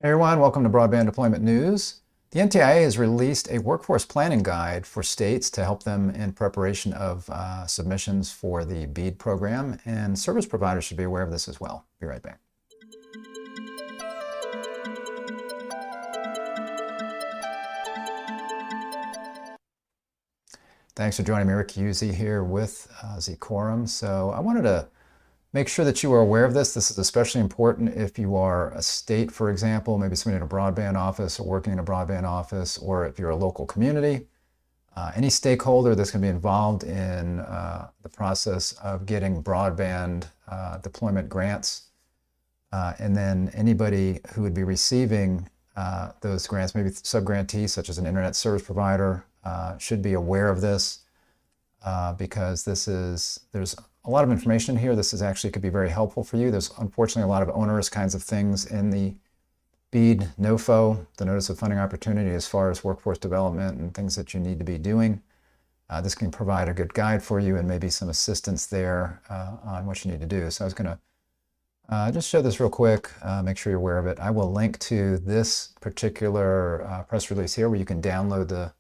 Hey everyone, welcome to Broadband Deployment News. The NTIA has released a workforce planning guide for states to help them in preparation of submissions for the BEAD program, and service providers should be aware of this as well. Be right back. Thanks for joining me. Rick Uzzi here with Zquorum. So I wanted to make sure that you are aware of this. This is especially important if you are a state, for example, maybe somebody in a broadband office or working in a broadband office, or if you're a local community. Any stakeholder that's going to be involved in the process of getting broadband deployment grants, and then anybody who would be receiving those grants, maybe sub-grantees such as an internet service provider, should be aware of this because there's a lot of information here. This actually could be very helpful for you. There's unfortunately a lot of onerous kinds of things in the BEAD NOFO, the Notice of Funding Opportunity, as far as workforce development and things that you need to be doing. This can provide a good guide for you and maybe some assistance there on what you need to do. So I was going to just show this real quick, make sure you're aware of it. I will link to this particular press release here where you can download the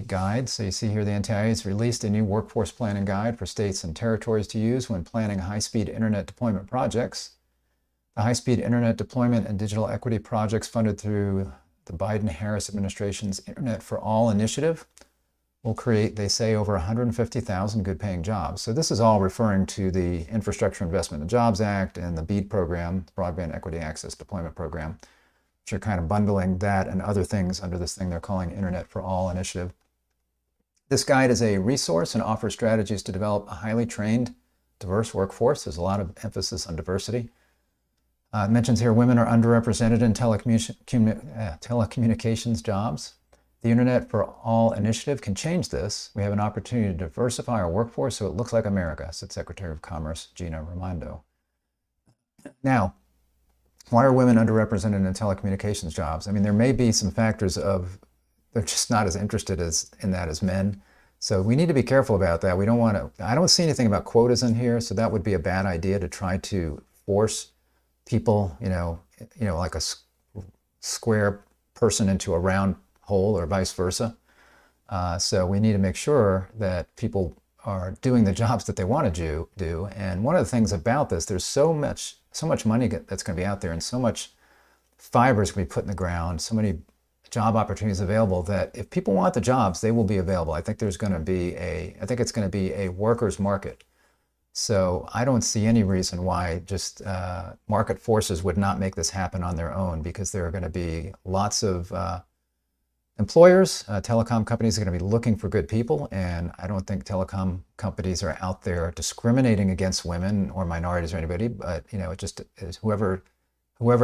guide. So you see here the NTIA has released a new workforce planning guide for states and territories to use when planning high-speed internet deployment projects. The high-speed internet deployment and digital equity projects funded through the Biden-Harris administration's Internet for All initiative will create, they say, over 150,000 good-paying jobs. So this is all referring to the Infrastructure Investment and Jobs Act and the BEAD program, Broadband Equity Access Deployment Program, which are kind of bundling that and other things under this thing they're calling Internet for All initiative. This guide is a resource and offers strategies to develop a highly trained, diverse workforce. There's a lot of emphasis on diversity. It mentions here women are underrepresented in telecommunications jobs. The Internet for All initiative can change this. We have an opportunity to diversify our workforce so it looks like America, said Secretary of Commerce Gina Raimondo. Now, why are women underrepresented in telecommunications jobs? I mean, there may be some factors of they're just not as interested in that as men. So we need to be careful about that. We don't want to, I don't see anything about quotas in here, so that would be a bad idea to try to force people, like a square person into a round hole or vice versa. So we need to make sure that people are doing the jobs that they want to do. And one of the things about this, there's so much money that's going to be out there and so much fiber is going to be put in the ground, so many job opportunities available that if people want the jobs, they will be available. I think it's going to be a workers' market. So I don't see any reason why just market forces would not make this happen on their own, because there are going to be lots of employers, telecom companies are going to be looking for good people, and I don't think telecom companies are out there discriminating against women or minorities or anybody, but it just is whoever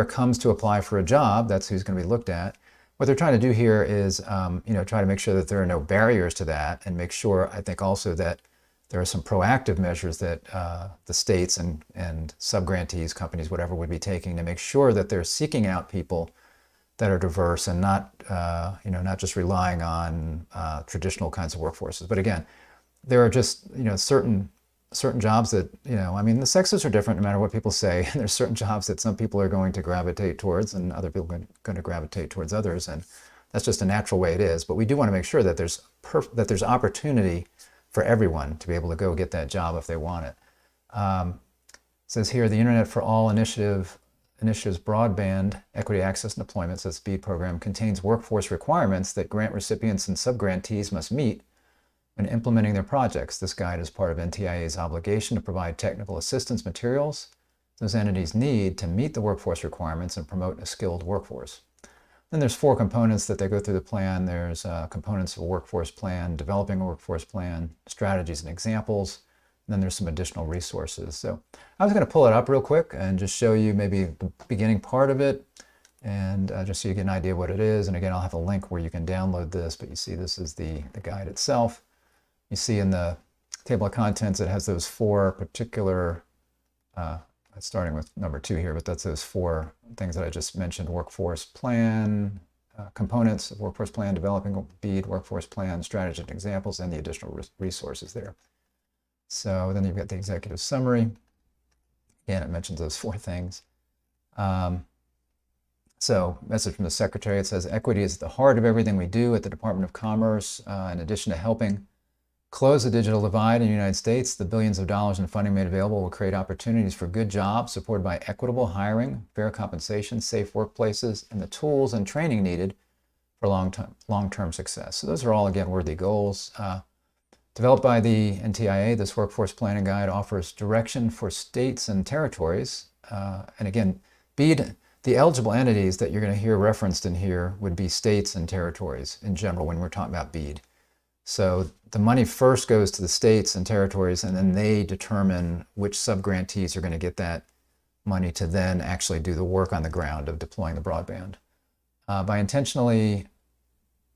comes to apply for a job, that's who's going to be looked at. What they're trying to do here is try to make sure that there are no barriers to that, and make sure, I think also, that there are some proactive measures that the states and sub-grantees, companies, whatever, would be taking to make sure that they're seeking out people that are diverse and not just relying on traditional kinds of workforces. But again, there are just certain jobs that the sexes are different no matter what people say. And there's certain jobs that some people are going to gravitate towards, and other people are going to gravitate towards others, and that's just a natural way it is. But we do want to make sure that there's opportunity for everyone to be able to go get that job if they want it. It says here the Internet for All initiative's Broadband Equity Access and Deployment, so this BEAD program, contains workforce requirements that grant recipients and sub-grantees must meet when implementing their projects. This guide is part of NTIA's obligation to provide technical assistance materials those entities need to meet the workforce requirements and promote a skilled workforce. Then there's 4 components that they go through the plan. There's components of a workforce plan, developing a workforce plan, strategies and examples, and then there's some additional resources. So I was going to pull it up real quick and just show you maybe the beginning part of it, and just so you get an idea of what it is. And again, I'll have a link where you can download this, but you see this is the guide itself. You see in the table of contents, it has those 4 particular, starting with number 2 here, but that's those 4 things that I just mentioned: workforce plan, components of workforce plan, developing BEAD workforce plan, strategy and examples, and the additional resources there. So then you've got the executive summary. Again, it mentions those 4 things. So, message from the Secretary, it says, equity is at the heart of everything we do at the Department of Commerce. In addition to helping close the digital divide in the United States, the billions of dollars in funding made available will create opportunities for good jobs supported by equitable hiring, fair compensation, safe workplaces, and the tools and training needed for long-term success. So those are all, again, worthy goals. Developed by the NTIA, this workforce planning guide offers direction for states and territories. And again, BEAD, the eligible entities that you're going to hear referenced in here would be states and territories in general when we're talking about BEAD. So the money first goes to the states and territories, and then they determine which subgrantees are going to get that money to then actually do the work on the ground of deploying the broadband. By intentionally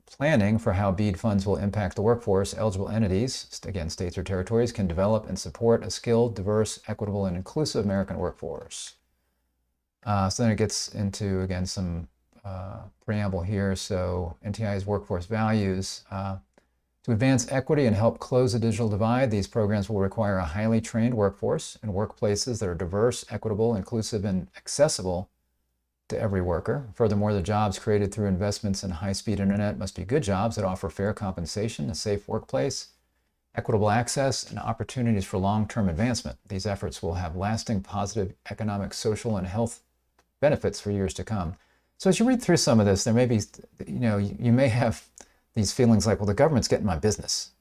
planning for how BEAD funds will impact the workforce, eligible entities, again, states or territories, can develop and support a skilled, diverse, equitable, and inclusive American workforce. So then it gets into, again, some preamble here. So NTIA's workforce values. To advance equity and help close the digital divide, these programs will require a highly trained workforce and workplaces that are diverse, equitable, inclusive, and accessible to every worker. Furthermore, the jobs created through investments in high-speed internet must be good jobs that offer fair compensation, a safe workplace, equitable access, and opportunities for long-term advancement. These efforts will have lasting positive economic, social, and health benefits for years to come. So as you read through some of this, there may be, you may have these feelings like, well, the government's getting my business,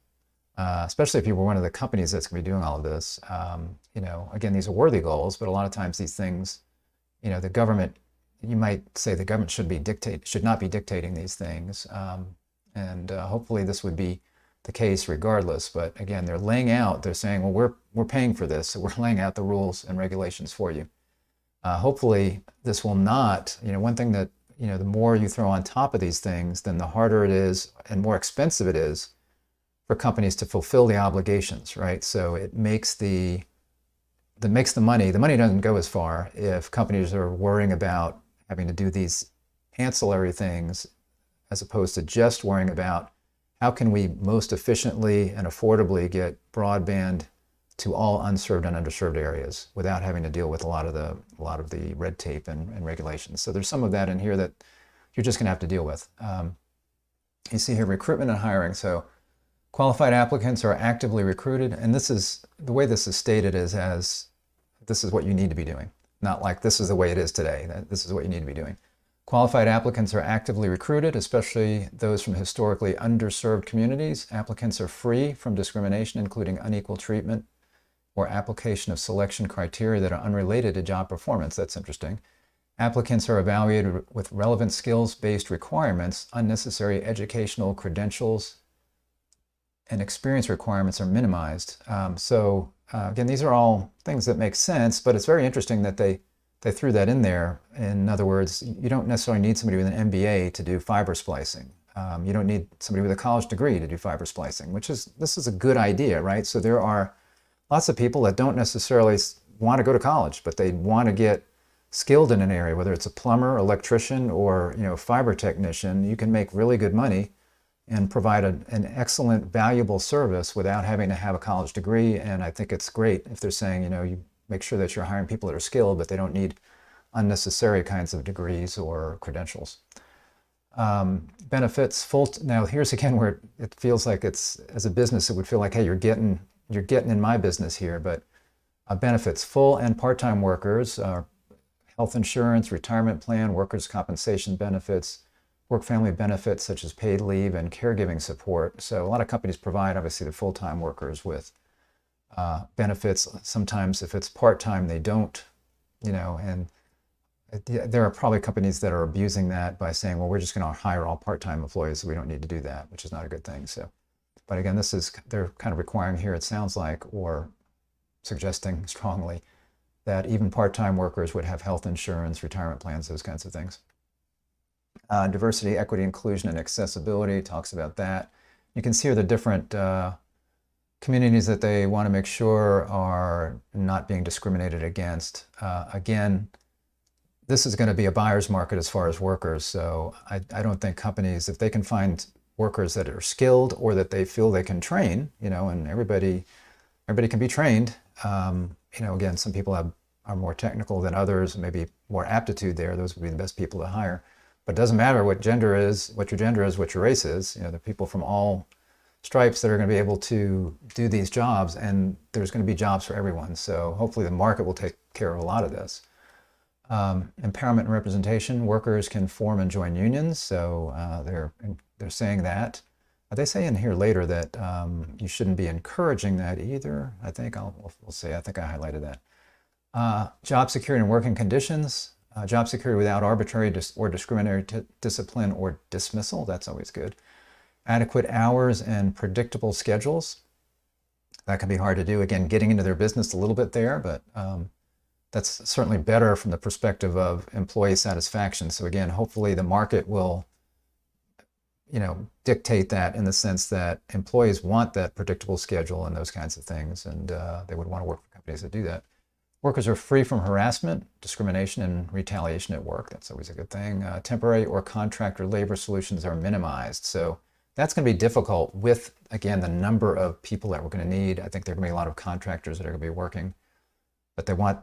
especially if you were one of the companies that's going to be doing all of this. Again, these are worthy goals, but a lot of times these things, the government, you might say the government should not be dictating these things. Hopefully this would be the case regardless. But again, they're saying, well, we're paying for this, so we're laying out the rules and regulations for you. Hopefully this will not, one thing that, the more you throw on top of these things, then the harder it is and more expensive it is for companies to fulfill the obligations, right? So it makes the money doesn't go as far if companies are worrying about having to do these ancillary things as opposed to just worrying about how can we most efficiently and affordably get broadband to all unserved and underserved areas without having to deal with a lot of the red tape and regulations. So there's some of that in here that you're just going to have to deal with. You see here recruitment and hiring. So qualified applicants are actively recruited, and this is the way this is stated is as this is what you need to be doing, not like this is the way it is today. This is what you need to be doing. Qualified applicants are actively recruited, especially those from historically underserved communities. Applicants are free from discrimination, including unequal treatment or application of selection criteria that are unrelated to job performance. That's interesting. Applicants are evaluated with relevant skills-based requirements. Unnecessary educational credentials and experience requirements are minimized. Again, these are all things that make sense, but it's very interesting that they threw that in there. In other words, you don't necessarily need somebody with an MBA to do fiber splicing. You don't need somebody with a college degree to do fiber splicing, this is a good idea, right? So there are lots of people that don't necessarily want to go to college, but they want to get skilled in an area, whether it's a plumber, electrician, or fiber technician. You can make really good money and provide an excellent, valuable service without having to have a college degree. And I think it's great if they're saying, you make sure that you're hiring people that are skilled, but they don't need unnecessary kinds of degrees or credentials. Benefits, now here's again where it feels like it's, as a business, it would feel like, hey, you're getting in my business here, but benefits, full and part-time workers, health insurance, retirement plan, workers' compensation benefits, work-family benefits such as paid leave and caregiving support. So a lot of companies provide, obviously, the full-time workers with benefits. Sometimes if it's part-time, they don't, and there are probably companies that are abusing that by saying, well, we're just going to hire all part-time employees, so we don't need to do that, which is not a good thing. So, but again, they're kind of requiring here, it sounds like, or suggesting strongly that even part-time workers would have health insurance, retirement plans, those kinds of things. Diversity, equity, inclusion, and accessibility talks about that. You can see here the different communities that they want to make sure are not being discriminated against. Again, this is going to be a buyer's market as far as workers, so I don't think companies, if they can find workers that are skilled or that they feel they can train, and everybody can be trained. Again, some people have are more technical than others, maybe more aptitude there, those would be the best people to hire. But it doesn't matter what gender is, what your gender is, what your race is. You know, the people from all stripes that are going to be able to do these jobs, and there's going to be jobs for everyone. So hopefully the market will take care of a lot of this. Empowerment and representation, workers can form and join unions. So they're saying that. They say in here later that you shouldn't be encouraging that either. I think we'll say, I think I highlighted that. Job security and working conditions. Job security without arbitrary or discriminatory discipline or dismissal. That's always good. Adequate hours and predictable schedules. That can be hard to do. Again, getting into their business a little bit there, but that's certainly better from the perspective of employee satisfaction. So again, hopefully the market will, you know, dictate that in the sense that employees want that predictable schedule and those kinds of things, and they would want to work for companies that do that. Workers are free from harassment, discrimination, and retaliation at work. That's always a good thing. Temporary or contractor labor solutions are minimized. So that's going to be difficult with, again, the number of people that we're going to need. I think there are going to be a lot of contractors that are going to be working, but they want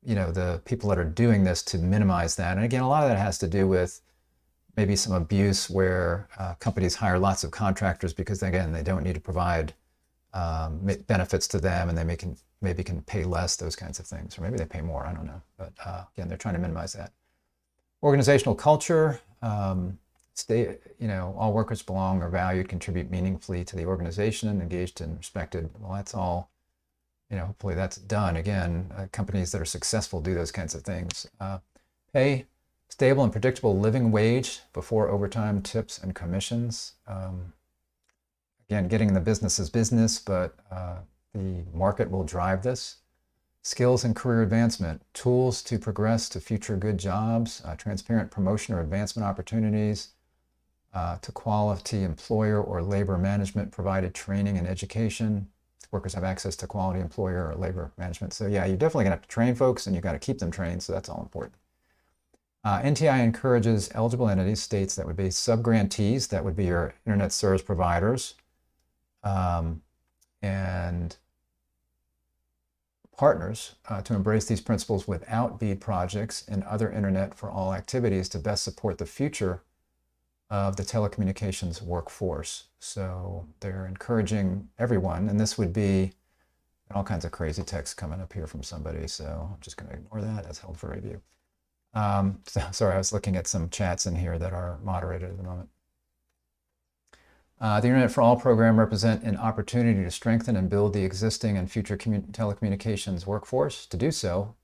you know, the people that are doing this to minimize that. And again, a lot of that has to do with maybe some abuse where companies hire lots of contractors because, again, they don't need to provide benefits to them, and they maybe can pay less, those kinds of things, or maybe they pay more, I don't know. But again, they're trying to minimize that. Organizational culture. You know, all workers belong, are valued, contribute meaningfully to the organization, and engaged and respected. Well, that's all, you know, hopefully that's done. Again, companies that are successful do those kinds of things. Pay, stable and predictable living wage before overtime, tips, and commissions. Again, getting in the business is business, but the market will drive this. Skills and career advancement, tools to progress to future good jobs, transparent promotion or advancement opportunities, to quality employer or labor management provided training and education. Workers have access to quality employer or labor management. So yeah, you're definitely gonna have to train folks, and you gotta keep them trained, so that's all important. NTIA encourages eligible entities, states that would be subgrantees, that would be your internet service providers, and partners to embrace these principles without BEAD projects and other internet for all activities to best support the future of the telecommunications workforce. So they're encouraging everyone, and this would be all kinds of crazy text coming up here from somebody, so I'm just going to ignore that. That's held for review. Sorry, I was looking at some chats in here that are moderated at the moment. The Internet for All program represents an opportunity to strengthen and build the existing and future telecommunications workforce. To do so,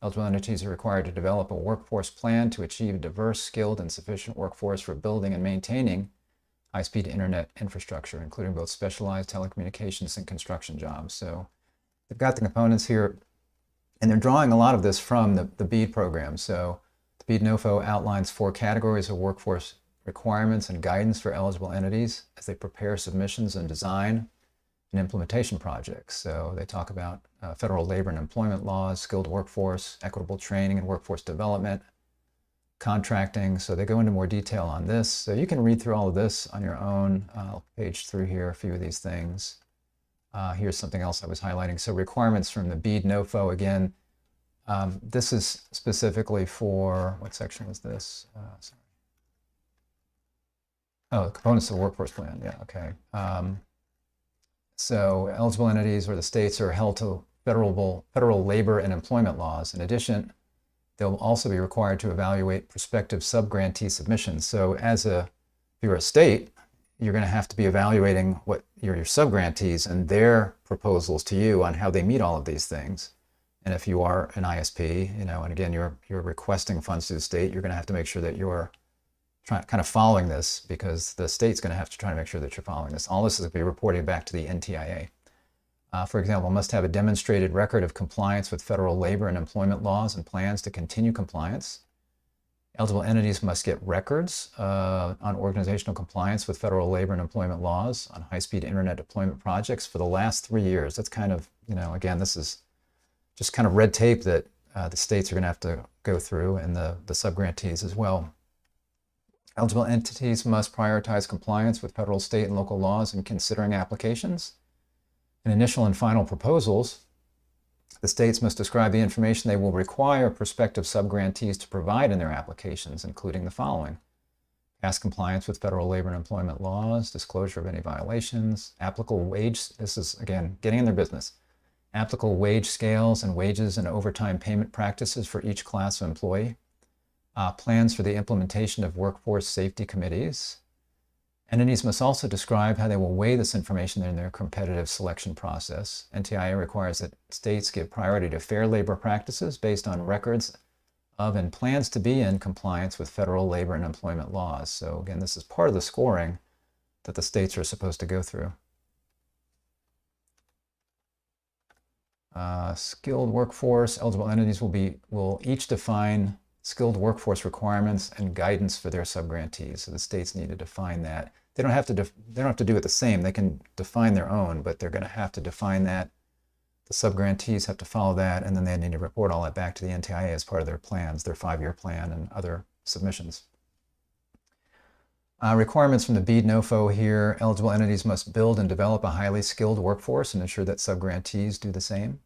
eligible entities are required to develop a workforce plan to achieve a diverse, skilled, and sufficient workforce for building and maintaining high-speed internet infrastructure, including both specialized telecommunications and construction jobs. So they've got the components here, and they're drawing a lot of this from the BEAD program. So the BEAD NOFO outlines 4 categories of workforce requirements and guidance for eligible entities as they prepare submissions and design and implementation projects. So they talk about federal labor and employment laws, skilled workforce, equitable training and workforce development, contracting. So they go into more detail on this. So you can read through all of this on your own. I'll page through here a few of these things. Here's something else I was highlighting. So requirements from the BEAD NOFO, again, this is specifically for, what section was this? Sorry. Oh, the components of the workforce plan, yeah, okay. So eligible entities or the states are held to federal labor and employment laws. In addition, they'll also be required to evaluate prospective subgrantee submissions. So if you're a state, you're going to have to be evaluating what your subgrantees and their proposals to you on how they meet all of these things. And if you are an ISP, you know, and again, you're requesting funds to the state, you're going to have to make sure that you're kind of following this, because the state's going to have to try to make sure that you're following this. All this is going to be reporting back to the NTIA. For example, must have a demonstrated record of compliance with federal labor and employment laws and plans to continue compliance. Eligible entities must get records on organizational compliance with federal labor and employment laws on high-speed internet deployment projects for the last 3 years. That's kind of, you know, again, this is just kind of red tape that the states are going to have to go through, and the subgrantees as well. Eligible entities must prioritize compliance with federal, state, and local laws in considering applications. In initial and final proposals, The states must describe the information they will require prospective subgrantees to provide in their applications, including the following: past compliance with federal labor and employment laws, disclosure of any violations, applicable wage, this is, again, getting in their business, applicable wage scales and wages and overtime payment practices for each class of employee, plans for the implementation of workforce safety committees. Entities must also describe how they will weigh this information in their competitive selection process. NTIA requires that states give priority to fair labor practices based on records of and plans to be in compliance with federal labor and employment laws. So again, this is part of the scoring that the states are supposed to go through. Skilled workforce, eligible entities will each define skilled workforce requirements and guidance for their subgrantees. So the states need to define that. They don't have to do it the same. They can define their own, but they're going to have to define that. The subgrantees have to follow that, and then they need to report all that back to the NTIA as part of their plans, their 5-year plan and other submissions. Requirements from the BEAD NOFO here: eligible entities must build and develop a highly skilled workforce and ensure that subgrantees do the same.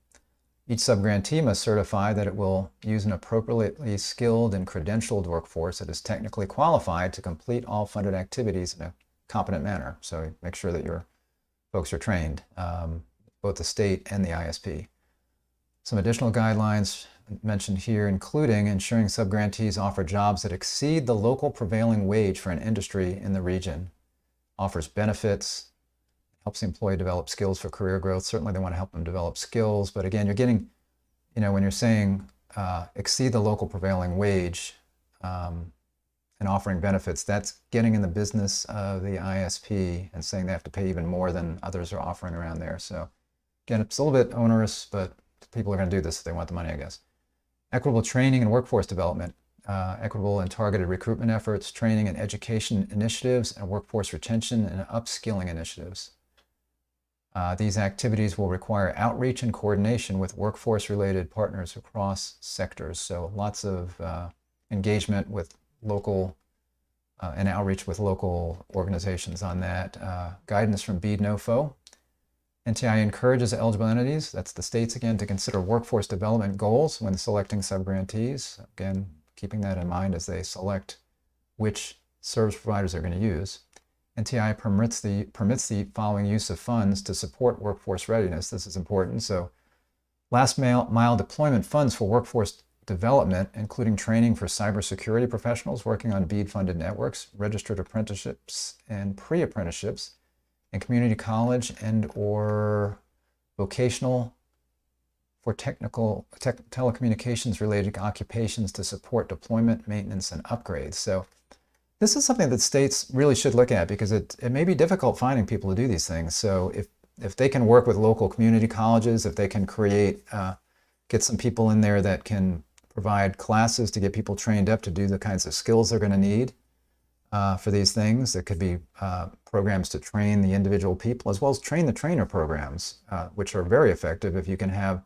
Each subgrantee must certify that it will use an appropriately skilled and credentialed workforce that is technically qualified to complete all funded activities in a competent manner. So make sure that your folks are trained, both the state and the ISP. Some additional guidelines mentioned here, including ensuring subgrantees offer jobs that exceed the local prevailing wage for an industry in the region, offers benefits, helps the employee develop skills for career growth. Certainly they want to help them develop skills, but again, you're getting, when you're saying exceed the local prevailing wage and offering benefits, that's getting in the business of the ISP and saying they have to pay even more than others are offering around there. So again, it's a little bit onerous, but people are going to do this if they want the money, I guess. Equitable training and workforce development, equitable and targeted recruitment efforts, training and education initiatives, and workforce retention and upskilling initiatives. These activities will require outreach and coordination with workforce-related partners across sectors. So lots of engagement with local and outreach with local organizations on that. Guidance from BEAD NOFO. NTIA encourages eligible entities, that's the states again, to consider workforce development goals when selecting subgrantees. Again, keeping that in mind as they select which service providers they're going to use. NTIA permits the following use of funds to support workforce readiness. This is important. So last mile deployment funds for workforce development, including training for cybersecurity professionals working on BEAD-funded networks, registered apprenticeships and pre-apprenticeships, and community college and or vocational for telecommunications related occupations to support deployment, maintenance, and upgrades. So this is something that states really should look at because it may be difficult finding people to do these things. So if they can work with local community colleges, if they can create, get some people in there that can provide classes to get people trained up to do the kinds of skills they're going to need for these things. There could be programs to train the individual people as well as train the trainer programs, which are very effective if you can have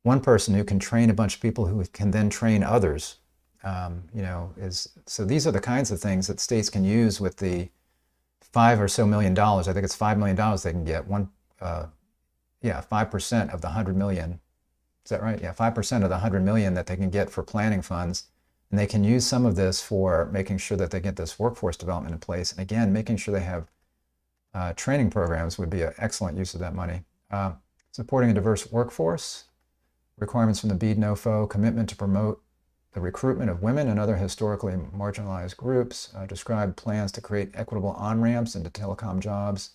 one person who can train a bunch of people who can then train others. So these are the kinds of things that states can use with the $5 or so million. I think it's $5 million they can get. 5% of the 100 million. Is that right? Yeah, 5% of the 100 million that they can get for planning funds. And they can use some of this for making sure that they get this workforce development in place. And again, making sure they have training programs would be an excellent use of that money. Supporting a diverse workforce, requirements from the BEAD NOFO, commitment to promote the recruitment of women and other historically marginalized groups, describe plans to create equitable on-ramps into telecom jobs,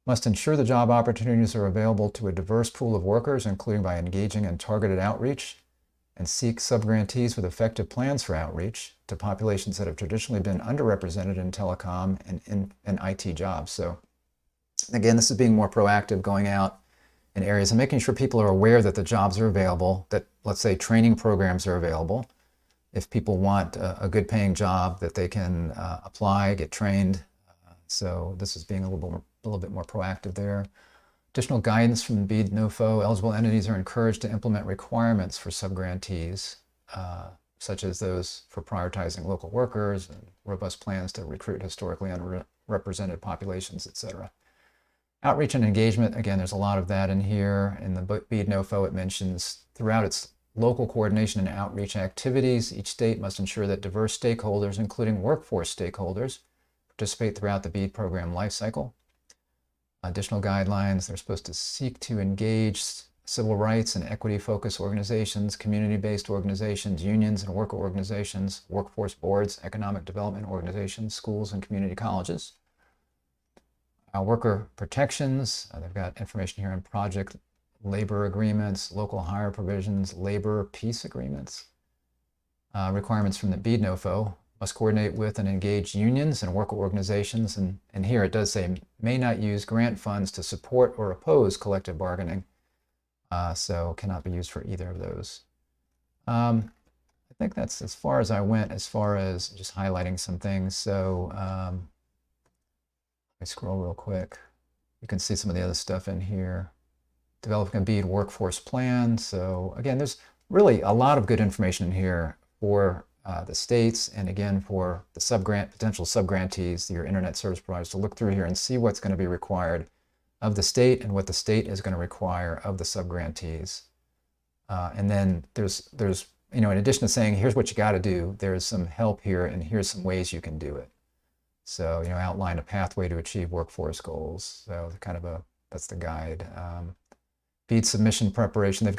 must ensure the job opportunities are available to a diverse pool of workers, including by engaging in targeted outreach, and seek subgrantees with effective plans for outreach to populations that have traditionally been underrepresented in telecom and in IT jobs. So again, this is being more proactive, going out in areas and making sure people are aware that the jobs are available, that let's say training programs are available. If people want a good paying job, that they can apply, get trained. So this is being a little bit more proactive there. Additional guidance from BEAD NOFO, eligible entities are encouraged to implement requirements for subgrantees, such as those for prioritizing local workers and robust plans to recruit historically underrepresented populations, etc. Outreach and engagement, again, there's a lot of that in here. In the BEAD NOFO, it mentions throughout its local coordination and outreach activities, each state must ensure that diverse stakeholders, including workforce stakeholders, participate throughout the BEAD program lifecycle. Additional guidelines, they're supposed to seek to engage civil rights and equity-focused organizations, community-based organizations, unions and worker organizations, workforce boards, economic development organizations, schools and community colleges. Worker protections, they've got information here on project labor agreements, local hire provisions, labor peace agreements. Requirements from the BEAD NOFO, must coordinate with and engage unions and worker organizations, and here it does say may not use grant funds to support or oppose collective bargaining, so cannot be used for either of those. I think that's as far as I went as far as just highlighting some things. So let me scroll real quick. You can see some of the other stuff in here. Developing a BEAD workforce plan. So again, there's really a lot of good information in here for the states, and again for the potential subgrantees, your internet service providers, to look through here and see what's going to be required of the state and what the state is going to require of the subgrantees. And then there's in addition to saying here's what you got to do, there's some help here and here's some ways you can do it. So outline a pathway to achieve workforce goals. So that's the guide. BEAD submission preparation. They've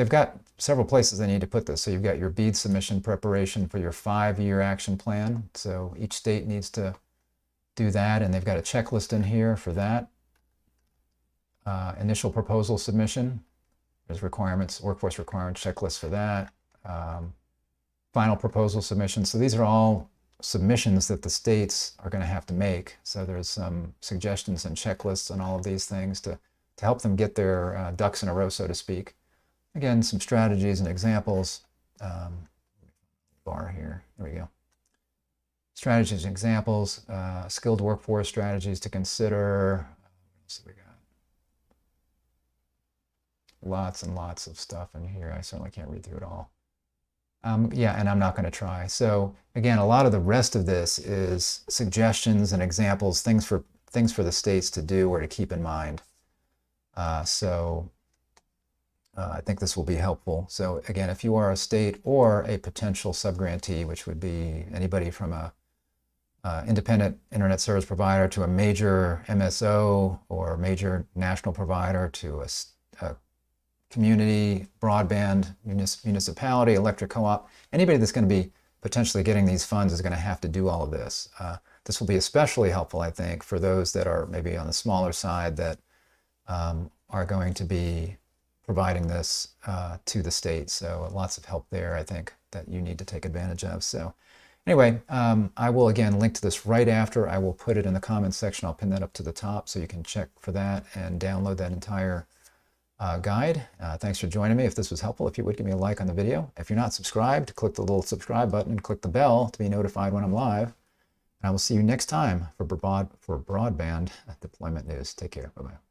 got several places they need to put this. So you've got your BEAD submission preparation for your 5-year action plan. So each state needs to do that, and they've got a checklist in here for that. Initial proposal submission. There's requirements, workforce requirements checklist for that. Final proposal submission. So these are all submissions that the states are going to have to make. So there's some suggestions and checklists on all of these things to help them get their ducks in a row, so to speak. Again, some strategies and examples. Bar here, there we go. Strategies and examples, skilled workforce strategies to consider. What else have we got? Lots and lots of stuff in here. I certainly can't read through it all. Yeah, and I'm not going to try. So again, a lot of the rest of this is suggestions and examples, things for the states to do or to keep in mind. I think this will be helpful. So again, if you are a state or a potential subgrantee, which would be anybody from a independent internet service provider to a major MSO or major national provider to a community, broadband, municipality, electric co-op, anybody that's going to be potentially getting these funds is going to have to do all of this. This will be especially helpful, I think, for those that are maybe on the smaller side that are going to be providing this to the state. So lots of help there, I think, that you need to take advantage of. So anyway, I will again link to this right after. I will put it in the comments section. I'll pin that up to the top so you can check for that and download that entire guide. Thanks for joining me. If this was helpful, if you would give me a like on the video. If you're not subscribed, click the little subscribe button and click the bell to be notified when I'm live. And I will see you next time for broadband deployment news. Take care. Bye-bye.